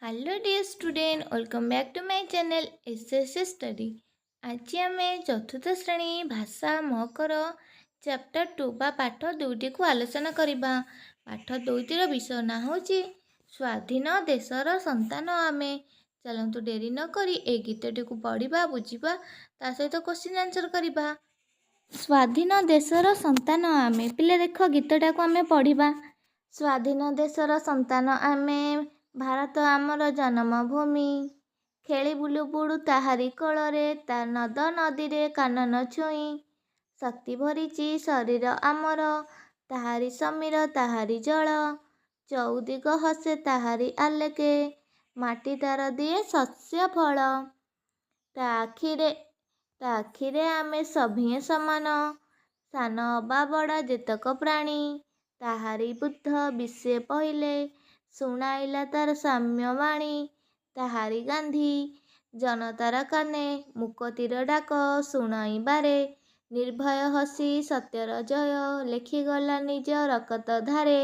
Hello dear student welcome back to my channel SSC study. आज आम चतुर्थ श्रेणी भाषा महकर चैप्टर 2 बा पाठ 2 को आलोचना करवा। पाठ 2 विषय ना हूँ स्वाधीन देशर संतान आमे। चलतु डेरी न करी ए गीतटी को पढ़ा बुझा ता सहित क्वेश्चन आंसर करवा। स्वाधीन देशर संतान आमे पिले देख गीतटा को आमे पढ़ा। स्वाधीन देशर संतान आमे भारत आमर जन्मभूमि खेली बुलु बुड़ू ताहारी कोଳରେ ता नद नदीरे कानन छुई शक्ति भरिची शरीर आमर ताहारी समीर ताहारी जल चौदिग हसे ताहारी आलेके माटी तार दिए शस्य फल ता आखिरे आमे सभिए समान सान अबा बड़ा जेतक प्राणी ताहारी बुद्ध विषे पहिले शुणाइला तार साम्यवाणी ताहारी गांधी जनतार काने मुकतीर डाक शुणाइबारे निर्भय हसी सत्यर जय लेखिगला निज रकत धारे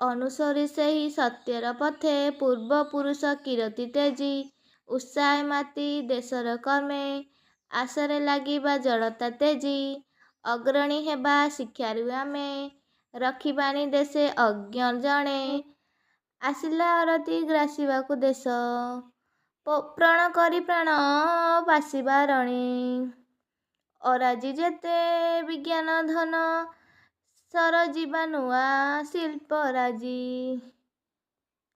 अनुसरी सेही सत्यर पथे पूर्व पुरुष किरती तेजी उत्साह माती देशर कर्मे आशरे लागिबा जड़ता तेजी अग्रणी हेबा शिक्षारु आमे रखिबानी देशे अज्ञ जणे आसिला अरती ग्रासीबाकु देश प्रण करी प्राण पासिबा रणी अराजी जेते विज्ञान धन सर जीवा नुआ शिल्प राजी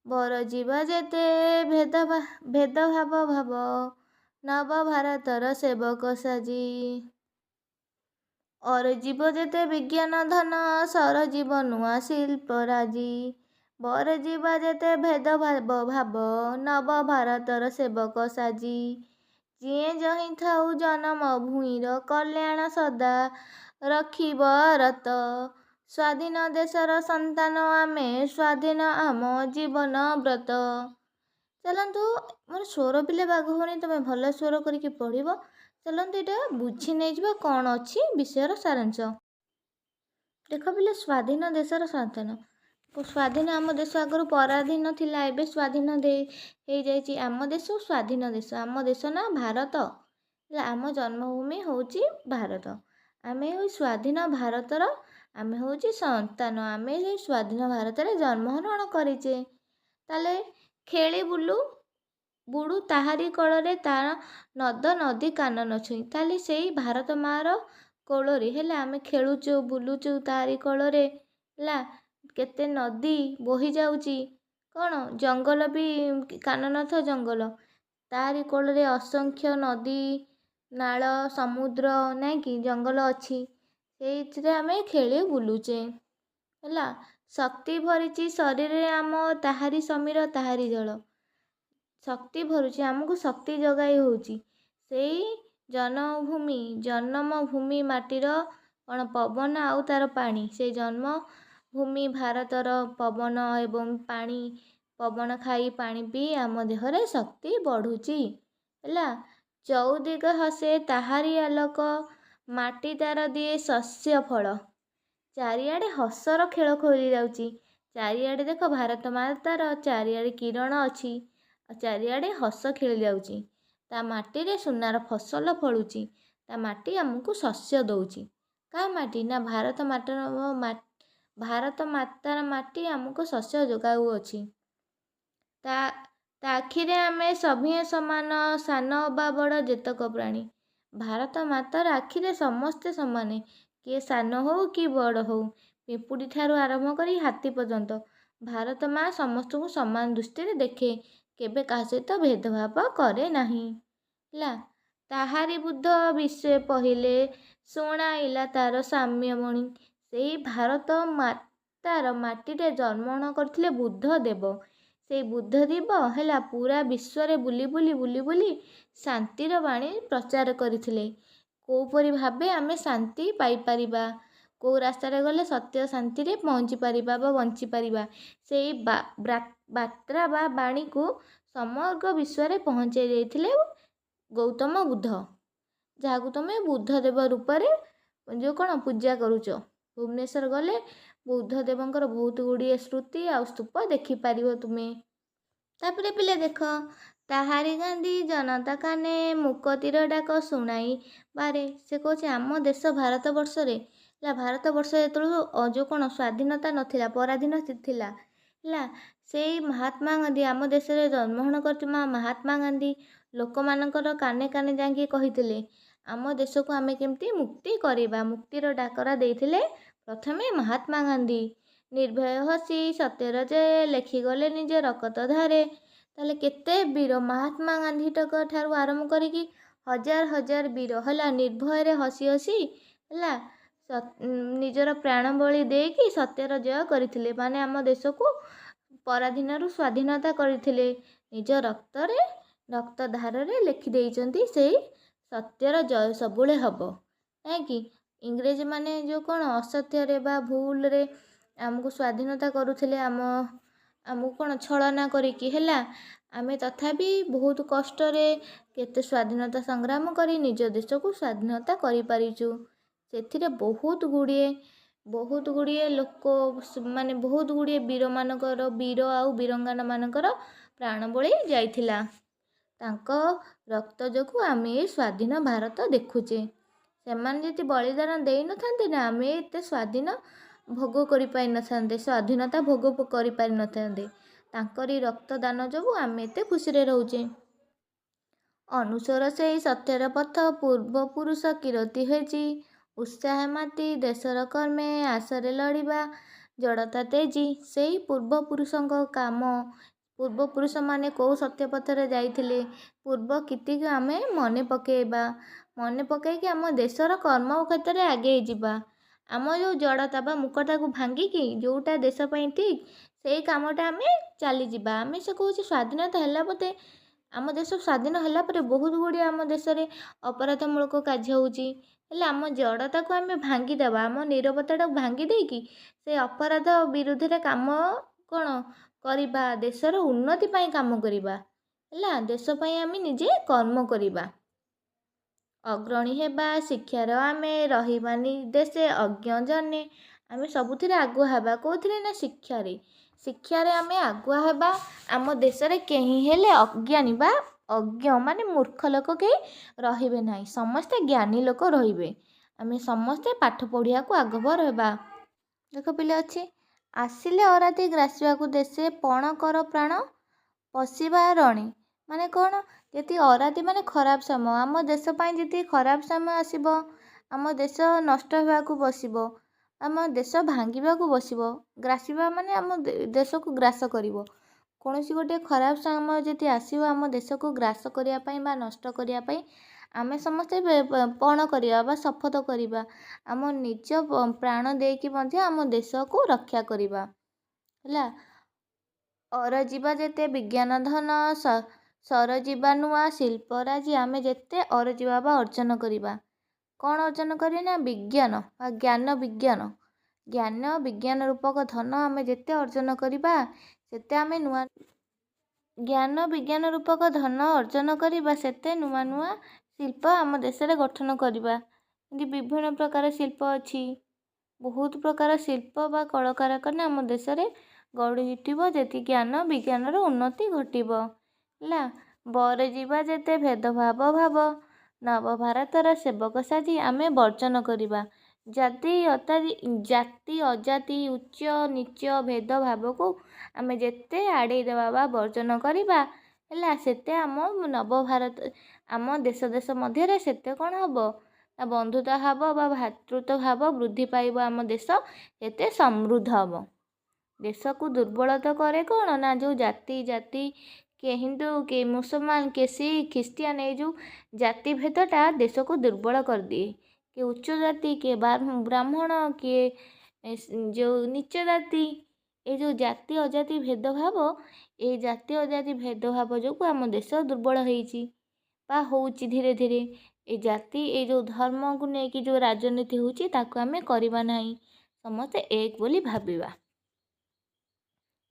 बर जीवा जेते भेदभाव भाव नव भारतर सेवक साजी और जीव जेते विज्ञान धन सर जीव नुआ शिल्प राजी बर जीवा जेते भेदभाव भाव नव भारतर सेवक साजी जिए जही थाऊ जन्म भूईर कल्याण सदा रखिब रत स्वाधीन देशर संतान आमे स्वाधीन आम जीवन व्रत। चलतु मोर स्वर पिले बाग होनी तुम भल स्वर करके पढ़। चलतु यहाँ बुझी नहीं जा कौन अच्छी विषयर सारांश। देख पिले स्वाधीन देशर संतान स्वाधीन आम देश आगर पराधीन थिला एबे स्वाधीन हो जाइए आम देश स्वाधीन देश आम देश ना भारत आम जन्मभूमि होची भारत आमे स्वाधीन भारतर आमे होची संतान आमे स्वाधीन भारत रे जन्मग्रहण करिचे ताले खेली बुलू बुड़ू ताहारी कोଳରେ तार नद नदी कानन छुई ताले सेई भारत मार कोଳରେ हेला आमे खेलुचु बुलुचु तारी कोଳରେ ला केते नदी बोही जाउची कौन जंगल भी कानन थ जंगल तारी कोଳରେ असंख्य नदी नाल समुद्र नहीं कि जंगल अच्छी से आमे खेली बुलुचे है शक्ति भरिची शरीर आम ताहारी समीर ताहारी जल शक्ति भरुची आमको शक्ति जगाई होची जन्मभूमि माटीर कौन पवन आउ तार पानी से जन्मभूमि भारतर पवन एवं पानी पवन खाई पानी पी आम देहरे शक्ति बढ़ुची है चौदिग हसे ताहारी आलोक माटी तार दिए शस्य फल चारिआडे हसर खेल खोली जाउची चारिआडे देख भारत मातार चारिआडे किरण अच्छी चारिआडे हस खेली जाउची ता माटी रे सुनार फसल फलुची ता माटी आमको शस्य दउची का माटी ना भारत मातार माटी आमको शस्य जोगाऊ अच्छी ता आखिरे आमे सभिए समान सान बा बड़ जेतक प्राणी भारत मातार आखिरे समस्ते समाने किए सान हो कि बड़ हो पिंपुड़ी ठारू आरंभ करी हाथी पर्यंत भारत माँ समस्त को समान दृष्टि देखे केबे का सहित भेदभाव करे नाही ला ताहारी बुद्ध विषय पहिले शुणाइला तार साम्यमणि से भारत मातार माटीरे जन्मग्रहण करथिले बुद्ध देव से बुद्ध देव है पूरा विश्व रे बुली बुली बुली बुली शांतिर बाणी प्रचार करथिले कोपरी भाबे आमे शांति पाई परिबा को रास्ता रे गले सत्य शांति रे पहुँची परिबा बा बंची परिबा से बात्रा बा बाणी को समग्र विश्व रे पहुँचाई देथिले गौतम बुद्ध जहाँ तुम बुद्ध देव रूप जो कौन पूजा करुच भुवनेश्वर गले ବୁଦ୍ଧଦେବଙ୍କର ବହୁତ ଗୁଡ଼ିଏ ସ୍ମୃତି ଆଉ ସ୍ତୂପ ଦେଖିପାରିବ ତୁମେ। ତାପରେ ପିଲେ ଦେଖ, ତାହାରି ଗାନ୍ଧୀ ଜନତା କାନେ ମୁକ ତୀର ଡାକ ଶୁଣାଇ ବାରେ। ସେ କହୁଛି ଆମ ଦେଶ ଭାରତବର୍ଷରେ ହେଲା, ଭାରତବର୍ଷ ଯେତେବେଳକୁ ଯେଉଁ କ'ଣ ସ୍ୱାଧୀନତା ନଥିଲା, ପରାଧୀନ ଥିଲା ହେଲା, ସେଇ ମହାତ୍ମା ଗାନ୍ଧୀ ଆମ ଦେଶରେ ଜନ୍ମଗ୍ରହଣ କରିଥିବା ମହାତ୍ମା ଗାନ୍ଧୀ ଲୋକମାନଙ୍କର କାନେ କାନେ ଯାଇକି କହିଥିଲେ ଆମ ଦେଶକୁ ଆମେ କେମିତି ମୁକ୍ତି କରିବା। ମୁକ୍ତିର ଡାକରା ଦେଇଥିଲେ ପ୍ରଥମେ ମହାତ୍ମା ଗାନ୍ଧୀ। ନିର୍ଭୟ ହସି ସତ୍ୟର ଜୟ ଲେଖିଗଲେ ନିଜ ରକ୍ତ ଧାରେ। ତାହେଲେ କେତେ ବୀର ମହାତ୍ମା ଗାନ୍ଧୀଙ୍କ ଠାରୁ ଆରମ୍ଭ କରିକି ହଜାର ହଜାର ବୀର ହେଲା, ନିର୍ଭୟରେ ହସି ହସି ହେଲା ନିଜର ପ୍ରାଣ ବଳି ଦେଇକି ସତ୍ୟର ଜୟ କରିଥିଲେ। ମାନେ ଆମ ଦେଶକୁ ପରାଧୀନରୁ ସ୍ୱାଧୀନତା କରିଥିଲେ। ନିଜ ରକ୍ତରେ ରକ୍ତ ଧାରରେ ଲେଖିଦେଇଛନ୍ତି ସେଇ ସତ୍ୟର ଜୟ ସବୁବେଳେ ହେବ। କାହିଁକି ଇଂରେଜମାନେ ଯେଉଁ କ'ଣ ଅସତ୍ୟରେ ବା ଭୁଲରେ ଆମକୁ ସ୍ୱାଧୀନତା କରୁଥିଲେ, ଆମକୁ କ'ଣ ଛଳନା କରିକି ହେଲା, ଆମେ ତଥାପି ବହୁତ କଷ୍ଟରେ କେତେ ସ୍ୱାଧୀନତା ସଂଗ୍ରାମ କରି ନିଜ ଦେଶକୁ ସ୍ୱାଧୀନତା କରିପାରିଛୁ। ସେଥିରେ ବହୁତ ଗୁଡ଼ିଏ ଲୋକ ମାନେ ବହୁତ ଗୁଡ଼ିଏ ବୀର ଆଉ ବୀରଙ୍ଗାନାମାନଙ୍କର ପ୍ରାଣ ବଳି ଯାଇଥିଲା। ତାଙ୍କ ରକ୍ତ ଯୋଗୁଁ ଆମେ ଏ ସ୍ୱାଧୀନ ଭାରତ ଦେଖୁଛେ। ସେମାନେ ଯଦି ବଳିଦାନ ଦେଇନଥାନ୍ତେ ନା, ଆମେ ଏତେ ଭୋଗ କରିପାରିନଥାନ୍ତେ, ସ୍ୱାଧୀନତା ଭୋଗ କରିପାରିନଥାନ୍ତେ। ତାଙ୍କରି ରକ୍ତଦାନ ଯୋଗୁଁ ଆମେ ଏତେ ଖୁସିରେ ରହୁଛେ। ଅନୁସର ସେଇ ସତ୍ୟର ପଥ ପୂର୍ବପୁରୁଷ କିରତି ହୋଇଛି। ଉତ୍ସାହ ମାତି ଦେଶର କର୍ମେ ଆଶରେ ଲଢ଼ିବା ଜଡ଼ତା ତେଜି। ସେଇ ପୂର୍ବପୁରୁଷଙ୍କ କାମ, ପୂର୍ବପୁରୁଷମାନେ କେଉଁ ସତ୍ୟପଥରେ ଯାଇଥିଲେ, ପୂର୍ବ କୀର୍ତ୍ତିକୁ ଆମେ ମନେ ପକାଇବା। ମନେ ପକାଇକି ଆମ ଦେଶର କର୍ମ କ୍ଷେତ୍ରରେ ଆଗେଇ ଯିବା। ଆମ ଯେଉଁ ଜଡ଼ତା ବା ମୁକଟାକୁ ଭାଙ୍ଗିକି ଯେଉଁଟା ଦେଶ ପାଇଁ ଠିକ୍ ସେଇ କାମଟା ଆମେ ଚାଲିଯିବା। ଆମେ ସେ କହୁଛି ସ୍ୱାଧୀନତା ହେଲା ବୋଧେ, ଆମ ଦେଶ ସ୍ୱାଧୀନ ହେଲା ପରେ ବହୁତ ଗୁଡ଼ିଏ ଆମ ଦେଶରେ ଅପରାଧମୂଳକ କାର୍ଯ୍ୟ ହେଉଛି। ହେଲେ ଆମ ଜଡ଼ତାକୁ ଆମେ ଭାଙ୍ଗିଦେବା, ଆମ ନୀରବତାଟାକୁ ଭାଙ୍ଗି ଦେଇକି ସେ ଅପରାଧ ବିରୁଦ୍ଧରେ କାମ କ'ଣ କରିବା, ଦେଶର ଉନ୍ନତି ପାଇଁ କାମ କରିବା ହେଲା, ଦେଶ ପାଇଁ ଆମେ ନିଜେ କର୍ମ କରିବା। ଅଗ୍ରଣୀ ହେବା ଶିକ୍ଷାର ଆମେ ରହିବା ନିର୍ଦ୍ଦେଶେ ଅଜ୍ଞ ଜନେ। ଆମେ ସବୁଥିରେ ଆଗୁଆ ହେବା। କେଉଁଥିରେ ନା ଶିକ୍ଷାରେ ଆମେ ଆଗୁଆ ହେବା। ଆମ ଦେଶରେ କେହି ହେଲେ ଅଜ୍ଞାନୀ ବା ଅଜ୍ଞ ମାନେ ମୂର୍ଖ ଲୋକ କେହି ରହିବେ ନାହିଁ, ସମସ୍ତେ ଜ୍ଞାନୀ ଲୋକ ରହିବେ। ଆମେ ସମସ୍ତେ ପାଠ ପଢ଼ିବାକୁ ଆଗଭର ହେବା। ଦେଖ ପିଲେ ଅଛି, ଆସିଲେ ଅରାତି ଗ୍ରାସିବାକୁ ଦେଶେ ପଣ କର ପ୍ରାଣ ପଶିବା ରଣେ। ମାନେ କ'ଣ, ଯଦି ଅରାତି ମାନେ ଖରାପ ସମୟ, ଆମ ଦେଶ ପାଇଁ ଯଦି ଖରାପ ସମୟ ଆସିବ, ଆମ ଦେଶ ନଷ୍ଟ ହେବାକୁ ବସିବ, ଆମ ଦେଶ ଭାଙ୍ଗିବାକୁ ବସିବ, ଗ୍ରାସିବା ମାନେ ଆମ ଦେଶକୁ ଗ୍ରାସ କରିବ। କୌଣସି ଗୋଟିଏ ଖରାପ ସମୟ ଯଦି ଆସିବ ଆମ ଦେଶକୁ ଗ୍ରାସ କରିବା ପାଇଁ ବା ନଷ୍ଟ କରିବା ପାଇଁ, ଆମେ ସମସ୍ତେ ପଣ କରିବା ବା ଶପଥ କରିବା ଆମ ନିଜ ପ୍ରାଣ ଦେଇକି ମଧ୍ୟ ଆମ ଦେଶକୁ ରକ୍ଷା କରିବା ହେଲା। ଅରଯିବା ଯେତେ ବିଜ୍ଞାନ ଧନ ସରଯିବା ନୂଆ ଶିଳ୍ପରାଜି। ଆମେ ଯେତେ ଅରଯିବା ବା ଅର୍ଜନ କରିବା, କ'ଣ ଅର୍ଜନ କରିବା ନା ବିଜ୍ଞାନ ବା ଜ୍ଞାନ ବିଜ୍ଞାନ ରୂପକ ଧନ ଆମେ ଯେତେ ଅର୍ଜନ କରିବା ସେତେ ଆମେ ଜ୍ଞାନ ବିଜ୍ଞାନ ରୂପକ ଧନ ଅର୍ଜନ କରିବା, ସେତେ ନୂଆ ନୂଆ ଶିଳ୍ପ ଆମ ଦେଶରେ ଗଠନ କରିବା। ଏମିତି ବିଭିନ୍ନ ପ୍ରକାର ଶିଳ୍ପ ଅଛି, ବହୁତ ପ୍ରକାର ଶିଳ୍ପ ବା କଳକାରଖାନା ଆମ ଦେଶରେ ଗଢ଼ି ଉଠିବ, ଯେତିକି ଜ୍ଞାନ ବିଜ୍ଞାନର ଉନ୍ନତି ଘଟିବ ହେଲା। ବରେ ଯିବା ଯେତେ ଭେଦଭାବ ଭାବ ନବଭାରତର ସେବକ ସାଜି। ଆମେ ବର୍ଜନ କରିବା ଜାତି ଅଜାତି ଉଚ୍ଚ ନୀଚ ଭେଦଭାବକୁ ଆମେ ଯେତେ ଆଡ଼େଇ ଦେବା ବା ବର୍ଜନ କରିବା ହେଲା, ସେତେ ଆମ ନବଭାରତ ଆମ ଦେଶ ମଧ୍ୟରେ ସେତେ କ'ଣ ହେବ ନା ବନ୍ଧୁତା ଭାବ ବା ଭାତୃତ୍ୱ ଭାବ ବୃଦ୍ଧି ପାଇବ। ଆମ ଦେଶ ଏତେ ସମୃଦ୍ଧ ହେବ। ଦେଶକୁ ଦୁର୍ବଳତା କରେ କ'ଣ ନା ଯେଉଁ ଜାତି କିଏ ହିନ୍ଦୁ, କିଏ ମୁସଲମାନ, କିଏ ଶିଖ, ଖ୍ରୀଷ୍ଟିଆନ, ଏଇ ଯେଉଁ ଜାତିଭେଦଟା ଦେଶକୁ ଦୁର୍ବଳ କରିଦିଏ। କିଏ ଉଚ୍ଚ ଜାତି, କିଏ ବ୍ରାହ୍ମଣ, କିଏ ଯେଉଁ ନିଚ ଜାତି, ଏଇ ଯେଉଁ ଜାତି ଅଜାତି ଭେଦଭାବ, ଏଇ ଜାତି ଅଜାତି ଭେଦଭାବ ଯୋଗୁଁ ଆମ ଦେଶ ଦୁର୍ବଳ ହେଇଛି ବା ହେଉଛି ଧୀରେ ଧୀରେ। ଏଇ ଜାତି ଏଇ ଯେଉଁ ଧର୍ମକୁ ନେଇକି ଯେଉଁ ରାଜନୀତି ହେଉଛି ତାକୁ ଆମେ କରିବା ନାହିଁ, ସମସ୍ତେ ଏକ ବୋଲି ଭାବିବା।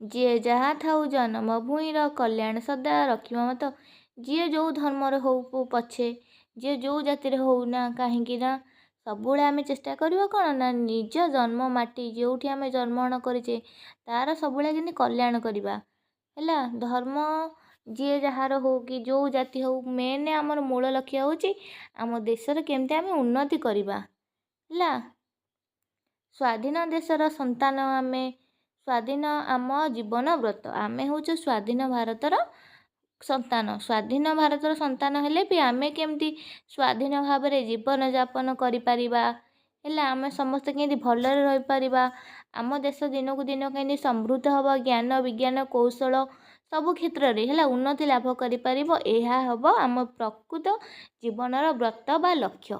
ଯିଏ ଯାହା ଥାଉ ଜନମ ଭୂଇଁର କଲ୍ୟାଣ ସଦା ରଖିବା ମତ। ଯିଏ ଯେଉଁ ଧର୍ମରେ ହଉ ପଛେ, ଯିଏ ଯେଉଁ ଜାତିରେ ହଉ ନା କାହିଁକି ନା ସବୁବେଳେ ଆମେ ଚେଷ୍ଟା କରିବା କ'ଣ ନା ନିଜ ଜନ୍ମ ମାଟି ଯେଉଁଠି ଆମେ ଜନ୍ମଗ୍ରହଣ କରିଛେ ତା'ର ସବୁବେଳେ କେମିତି କଲ୍ୟାଣ କରିବା ହେଲା। ଧର୍ମ ଯିଏ ଯାହାର ହଉ କି ଯେଉଁ ଜାତି ହଉ, ମେନ୍ ଆମର ମୂଳ ଲକ୍ଷ୍ୟ ହେଉଛି ଆମ ଦେଶରେ କେମିତି ଆମେ ଉନ୍ନତି କରିବା ହେଲା। ସ୍ୱାଧୀନ ଦେଶର ସନ୍ତାନ ଆମେ, ସ୍ୱାଧୀନ ଆମ ଜୀବନ ବ୍ରତ। ଆମେ ହେଉଛୁ ସ୍ୱାଧୀନ ଭାରତର ସନ୍ତାନ। ସ୍ୱାଧୀନ ଭାରତର ସନ୍ତାନ ହେଲେ ବି ଆମେ କେମିତି ସ୍ୱାଧୀନ ଭାବରେ ଜୀବନଯାପନ କରିପାରିବା ହେଲା। ଆମେ ସମସ୍ତେ କେମିତି ଭଲରେ ରହିପାରିବା, ଆମ ଦେଶ ଦିନକୁ ଦିନ କେମିତି ସମୃଦ୍ଧ ହେବ, ଜ୍ଞାନ ବିଜ୍ଞାନ କୌଶଳ ସବୁ କ୍ଷେତ୍ରରେ ହେଲା ଉନ୍ନତି ଲାଭ କରିପାରିବ, ଏହା ହେବ ଆମ ପ୍ରକୃତ ଜୀବନର ବ୍ରତ ବା ଲକ୍ଷ୍ୟ।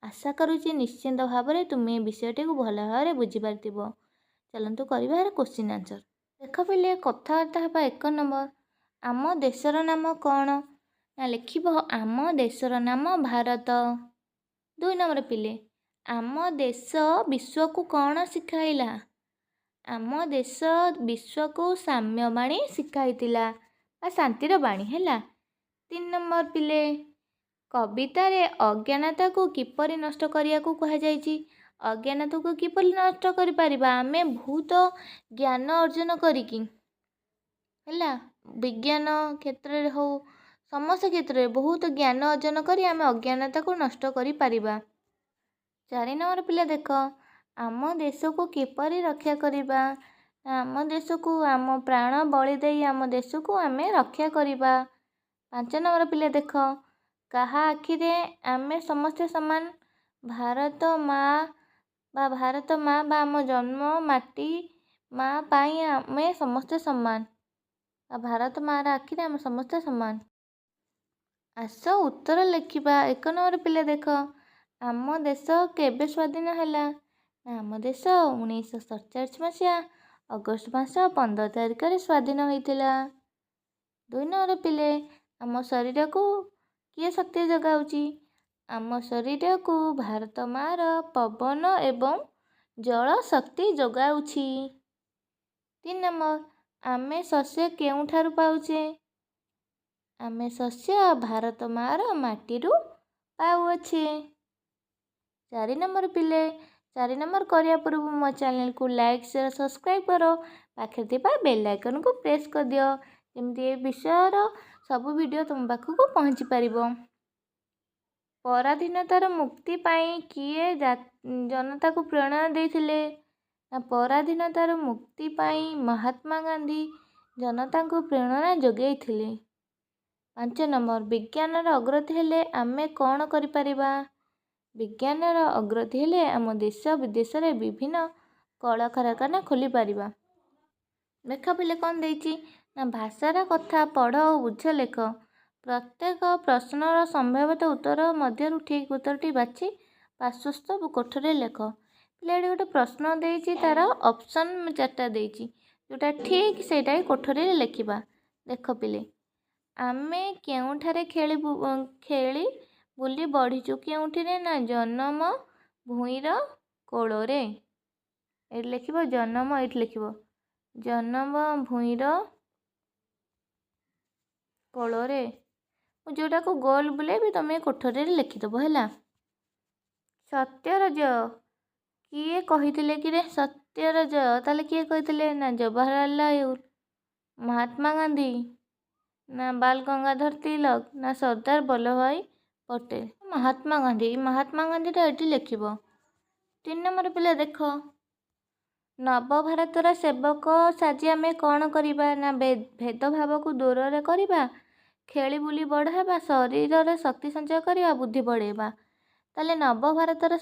ଆଶା କରୁଛି ନିଶ୍ଚିନ୍ତ ଭାବରେ ତୁମେ ଏ ବିଷୟଟିକୁ ଭଲ ଭାବରେ ବୁଝିପାରିଥିବ। ଚାଲନ୍ତୁ କରିବା ଏହାର କ୍ୱେଶ୍ଚିନ୍ ଆନ୍ସର୍। ଦେଖ ପିଲେ, କଥାବାର୍ତ୍ତା ହେବା 1 ନମ୍ବର। ଆମ ଦେଶର ନାମ କ'ଣ? ନା ଲେଖିବ ଆମ ଦେଶର ନାମ ଭାରତ। 2 ନମ୍ବର ପିଲେ, ଆମ ଦେଶ ବିଶ୍ୱକୁ କ'ଣ ଶିଖାଇଲା? ଆମ ଦେଶ ବିଶ୍ୱକୁ ସାମ୍ୟବାଣୀ ଶିଖାଇଥିଲା ବା ଶାନ୍ତିର ବାଣୀ ହେଲା। 3 ନମ୍ବର ପିଲେ, କବିତାରେ ଅଜ୍ଞାନତାକୁ କିପରି ନଷ୍ଟ କରିବାକୁ କୁହାଯାଇଛି? ଅଜ୍ଞାନତାକୁ କିପରି ନଷ୍ଟ କରିପାରିବା? ଆମେ ବହୁତ ଜ୍ଞାନ ଅର୍ଜନ କରିକି ହେଲା, ବିଜ୍ଞାନ କ୍ଷେତ୍ରରେ ହଉ ସମସ୍ତ କ୍ଷେତ୍ରରେ ବହୁତ ଜ୍ଞାନ ଅର୍ଜନ କରି ଆମେ ଅଜ୍ଞାନତାକୁ ନଷ୍ଟ କରିପାରିବା। 4 ନମ୍ବର ପିଲା ଦେଖ, ଆମ ଦେଶକୁ କିପରି ରକ୍ଷା କରିବା? ଆମ ଦେଶକୁ ଆମ ପ୍ରାଣ ବଳି ଦେଇ ଆମ ଦେଶକୁ ଆମେ ରକ୍ଷା କରିବା। 5 ନମ୍ବର ପିଲା ଦେଖ, କାହା ଆଖିରେ ଆମେ ସମସ୍ତେ ସମାନ? ଭାରତ ମା' ବା ଆମ ଜନ୍ମ ମାଟି ମା' ପାଇଁ ଆମେ ସମସ୍ତେ ସମାନ। ଭାରତ ମାଆର ଆଖିରେ ଆମେ ସମସ୍ତେ ସମାନ। ଆସ ଉତ୍ତର ଲେଖିବା। 1 ନମ୍ବର ପିଲା ଦେଖ, ଆମ ଦେଶ କେବେ ସ୍ୱାଧୀନ ହେଲା? ଆମ ଦେଶ 1947 ମସିହା ଅଗଷ୍ଟ ମାସ 15 ତାରିଖରେ ସ୍ୱାଧୀନ ହୋଇଥିଲା। 2 ନମ୍ବର ପିଲେ, ଆମ ଶରୀରକୁ କିଏ ଶକ୍ତି ଯୋଗାଉଛି? ଆମ ଶରୀରକୁ ଭାରତ ମାଆର ପବନ ଏବଂ ଜଳ ଶକ୍ତି ଯୋଗାଉଛି। 3 ନମ୍ବର, ଆମେ ଶସ୍ୟ କେଉଁଠାରୁ ପାଉଛେ? ଆମେ ଶସ୍ୟ ଭାରତ ମାଆର ମାଟିରୁ ପାଉଅଛେ। 4 ନମ୍ବର ପିଲେ, 4 ନମ୍ବର କରିବା ପୂର୍ବରୁ ମୋ ଚ୍ୟାନେଲକୁ ଲାଇକ୍ ସେୟାର ସବସ୍କ୍ରାଇବ୍ କର, ପାଖରେ ଥିବା ବେଲ୍ ଆଇକନକୁ ପ୍ରେସ୍ କରିଦିଅ, ଯେମିତି ଏ ବିଷୟର ସବୁ ଭିଡ଼ିଓ ତୁମ ପାଖକୁ ପହଞ୍ଚି ପାରିବ। ପରାଧୀନତାର ମୁକ୍ତି ପାଇଁ କିଏ ଜନତାକୁ ପ୍ରେରଣା ଦେଇଥିଲେ? ନା ପରାଧୀନତାର ମୁକ୍ତି ପାଇଁ ମହାତ୍ମା ଗାନ୍ଧୀ ଜନତାଙ୍କୁ ପ୍ରେରଣା ଯୋଗାଇଥିଲେ। 5 ନମ୍ବର, ବିଜ୍ଞାନର ଅଗ୍ରଗତି ହେଲେ ଆମେ କ'ଣ କରିପାରିବା? ବିଜ୍ଞାନର ଅଗ୍ରଗତି ହେଲେ ଆମ ଦେଶ ବିଦେଶରେ ବିଭିନ୍ନ କଳକାରଖାନା ଖୋଲିପାରିବା। ଦେଖ ପିଲେ କ'ଣ ଦେଇଛି? ନା ଭାଷାର କଥା ପଢ଼ ଓ ବୁଝ ଲେଖ। ପ୍ରତ୍ୟେକ ପ୍ରଶ୍ନର ସମ୍ଭାବ୍ୟତ ଉତ୍ତର ମଧ୍ୟରୁ ଠିକ୍ ଉତ୍ତରଟି ବାଛି ପାର୍ଶ୍ୱସ୍ଥ କୋଠରୀରେ ଲେଖ। ପିଲା ଏଠି ଗୋଟେ ପ୍ରଶ୍ନ ଦେଇଛି, ତାର ଅପସନ୍ 4ଟା ଦେଇଛି, ଯେଉଁଟା ଠିକ୍ ସେଇଟା କୋଠରୀରେ ଲେଖିବା। ଦେଖ ପିଲେ, ଆମେ କେଉଁଠାରେ ଖେଳି ବୁଲି ବଢ଼ିଛୁ? କେଉଁଠିରେ? ନା ଜନମ ଭୂଇଁର କୋଳରେ। ଏଇଠି ଲେଖିବ ଜନମ, ଏଇଠି ଲେଖିବ ଜନମ ଭୂଇଁର କୋଳରେ। ମୁଁ ଯେଉଁଟାକୁ ଗୋଲ ବୁଲେଇବି ତମେ କୋଠରୀରେ ଲେଖିଦେବ ହେଲା। ସତ୍ୟର ଜୟ କିଏ କହିଥିଲେ କିରେ? ସତ୍ୟର ଜୟ ତାହେଲେ କିଏ କହିଥିଲେ? ନା ଜବାହରଲାଲ ନେହେରୁ, ମହାତ୍ମା ଗାନ୍ଧୀ, ନା ବାଲ ଗଙ୍ଗାଧର ତିଲକ, ନା ସର୍ଦ୍ଦାର ବଲ୍ଲଭଭାଇ ପଟେଲ? ମହାତ୍ମା ଗାନ୍ଧୀ। ମହାତ୍ମା ଗାନ୍ଧୀଟା ଏଠି ଲେଖିବ। 3 ନମ୍ବର ପିଲା ଦେଖ, ନବଭାରତର ସେବକ ସାଜି ଆମେ କ'ଣ କରିବା? ନା ଭେଦଭାବକୁ ଦୂରରେ କରିବା, ଖେଳି ବୁଲି ବଡ଼ ହେବା, ଶରୀରରେ ଶକ୍ତି ସଞ୍ଚୟ କରିବା, ବୁଦ୍ଧି ବଢ଼େଇବା। ତାହେଲେ ନବଭାରତର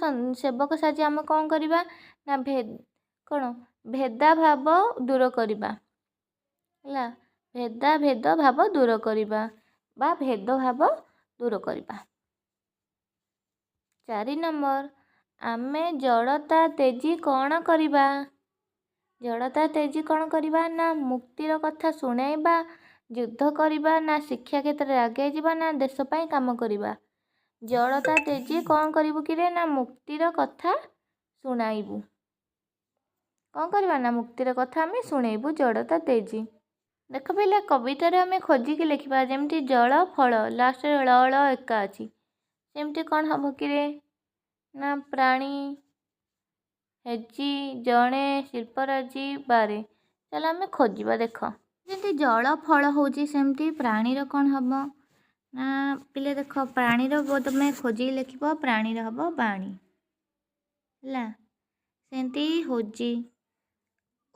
ସେବକ ସାଜି ଆମେ କ'ଣ କରିବା? ନା ଭେଦାଭାବ ଦୂର କରିବା ହେଲା। ଭେଦାଭାବ ଦୂର କରିବା ବା ଭେଦଭାବ ଦୂର କରିବା। 4 ନମ୍ବର, ଆମେ ଜଡ଼ତା ତେଜି କ'ଣ କରିବା? ଜଡ଼ତା ତେଜି କ'ଣ କରିବା? ନା ମୁକ୍ତିର କଥା ଶୁଣାଇବା, ଯୁଦ୍ଧ କରିବା, ନା ଶିକ୍ଷା କ୍ଷେତ୍ରରେ ଆଗେଇ ଯିବା, ନା ଦେଶ ପାଇଁ କାମ କରିବା। ଜଡ଼ତା ତେଜି କ'ଣ କରିବୁ କିରେ? ନା ମୁକ୍ତିର କଥା ଶୁଣାଇବୁ। କ'ଣ କରିବା? ନା ମୁକ୍ତିର କଥା ଆମେ ଶୁଣାଇବୁ, ଜଡ଼ତା ତେଜି। ଦେଖ ପିଲା, କବିତାରେ ଆମେ ଖୋଜିକି ଲେଖିବା, ଯେମିତି ଜଳ ଫଳ ଲାଷ୍ଟରେ ଳ ଳ ଏକା ଅଛି, ସେମିତି କ'ଣ ହେବ କିରେ? ନା ପ୍ରାଣୀ ହେଜି ଜଣେ ଶିଳ୍ପରାଜି ବାରେ। ଚାଲ ଆମେ ଖୋଜିବା। ଦେଖ ଯେମିତି ଜଳ ଫଳ ହେଉଛି ସେମିତି ପ୍ରାଣୀର କ'ଣ ହବ ନା ପିଲେ ଦେଖ ପ୍ରାଣୀର ତମେ ଖୋଜିକି ଲେଖିବ ପ୍ରାଣୀର ହବ ବାଣୀ ହେଲା। ସେମିତି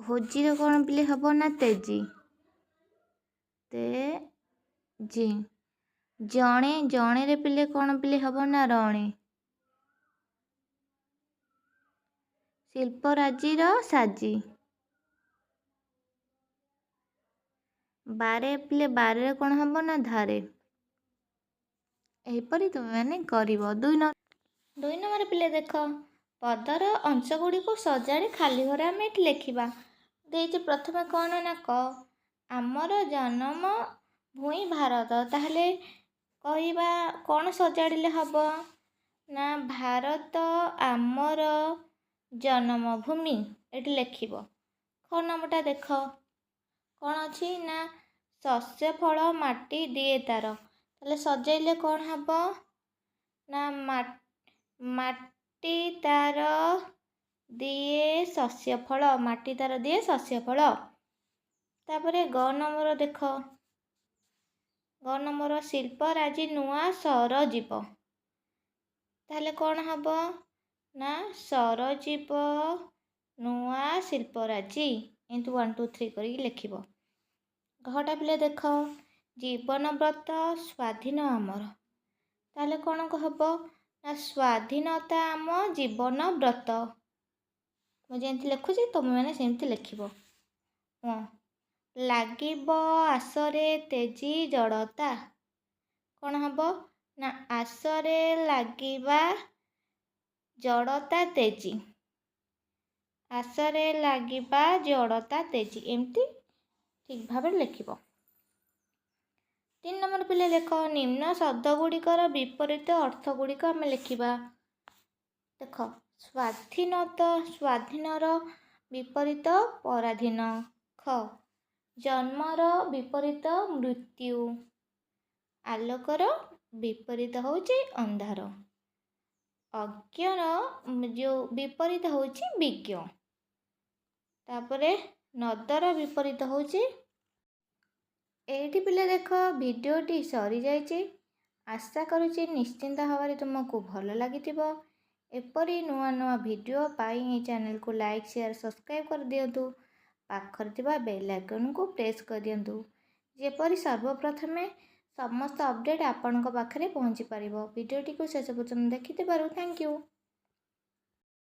ହୋଜିର କ'ଣ ପିଲେ ହବ ନା ତେଜି ତେଜି। ଜଣେରେ ପିଲେ କ'ଣ ପିଲେ ହବ ନା ରଣେ। ଶିଳ୍ପରାଜିର ସାଜି। ବାରେ ପିଲେ ବାରରେ କ'ଣ ହବ ନା ଧାରେ। ଏହିପରି ତୁମେମାନେ କରିବ। ଦୁଇ ନମ୍ବର ପିଲେ ଦେଖ ପଦର ଅଂଶ ଗୁଡ଼ିକୁ ସଜାଡ଼ି ଖାଲି ଘରେ ଆମେ ଏଠି ଲେଖିବା। ଦେଇଛି ପ୍ରଥମେ କ'ଣ ନା କ ଆମର ଜନ୍ମ ଭୂଇଁ ଭାରତ। ତାହେଲେ କହିବା କ'ଣ ସଜାଡ଼ିଲେ ହବ ନା ଭାରତ ଆମର ଜନ୍ମଭୂମି ଏଠି ଲେଖିବ। ଖ ନମ୍ବରଟା ଦେଖ କ'ଣ ଅଛି ନା ଶସ୍ୟ ଫଳ ମାଟି ଦିଏ ତାର। ତାହେଲେ ସଜାଇଲେ କ'ଣ ହବ ନା ମାଟି ତାର ଦିଏ ଶସ୍ୟ ଫଳ। ମାଟି ତାର ଦିଏ ଶସ୍ୟ ଫଳ। ତାପରେ ଗ ନମ୍ବର ଦେଖ ଗ ନମ୍ବର ଶିଳ୍ପରାଜି ନୂଆ ସରଜୀବ। ତାହେଲେ କ'ଣ ହବ ନା ସରଜୀବ ନୂଆ ଶିଳ୍ପରାଜି। ଏମିତି 1 2 3 କରିକି ଲେଖିବ। ଘଟା ପିଲେ ଦେଖ ଜୀବନ ବ୍ରତ ସ୍ୱାଧୀନ ଆମର। ତାହେଲେ କ'ଣ ହବ ନା ସ୍ୱାଧୀନତା ଆମ ଜୀବନ ବ୍ରତ। ମୁଁ ଯେମିତି ଲେଖୁଛି ତୁମେମାନେ ସେମିତି ଲେଖିବ। ଲାଗିବ ଆଶରେ ତେଜି ଜଡ଼ତା। କ'ଣ ହବ ନା ଆଶରେ ଲାଗିବା ଜଡ଼ତା ତେଜି। ଆଶରେ ଲାଗିବା ଜଡ଼ତା ତେଜି। ଏମିତି ଠିକ୍ ଭାବରେ ଲେଖିବ। 3 ନମ୍ବର ପିଲେ ଲେଖ ନିମ୍ନ ଶବ୍ଦ ଗୁଡ଼ିକର ବିପରୀତ ଅର୍ଥ ଗୁଡ଼ିକ ଆମେ ଲେଖିବା। ଦେଖ ସ୍ୱାଧୀନର ବିପରୀତ ପରାଧୀନ। ଖ ଜନ୍ମର ବିପରୀତ ମୃତ୍ୟୁ। ଆଲୋକର ବିପରୀତ ହେଉଛି ଅନ୍ଧାର। ଅଜ୍ଞର ଯେଉଁ ବିପରୀତ ହେଉଛି ବିଜ୍ଞ। ତାପରେ ନଦର ବିପରୀତ ହେଉଛି। ଏଇଠି ପିଲେ ଦେଖ ଭିଡ଼ିଓଟି ସରିଯାଇଛି। ଆଶା କରୁଛି ନିଶ୍ଚିନ୍ତ ଭାବରେ ତୁମକୁ ଭଲ ଲାଗିଥିବ। ଏପରି ନୂଆ ନୂଆ ଭିଡ଼ିଓ ପାଇଁ ଏହି ଚ୍ୟାନେଲକୁ ଲାଇକ୍ ସେୟାର ସବସ୍କ୍ରାଇବ୍ କରିଦିଅନ୍ତୁ। ପାଖରେ ଥିବା ବେଲ୍ ଆଇକନ୍କୁ ପ୍ରେସ୍ କରିଦିଅନ୍ତୁ ଯେପରି ସର୍ବପ୍ରଥମେ ସମସ୍ତ ଅପଡ଼େଟ୍ ଆପଣଙ୍କ ପାଖରେ ପହଞ୍ଚି ପାରିବ। ଭିଡ଼ିଓଟିକୁ ଶେଷ ପର୍ଯ୍ୟନ୍ତ ଦେଖିଥିବାରୁ ଥ୍ୟାଙ୍କ ୟୁ।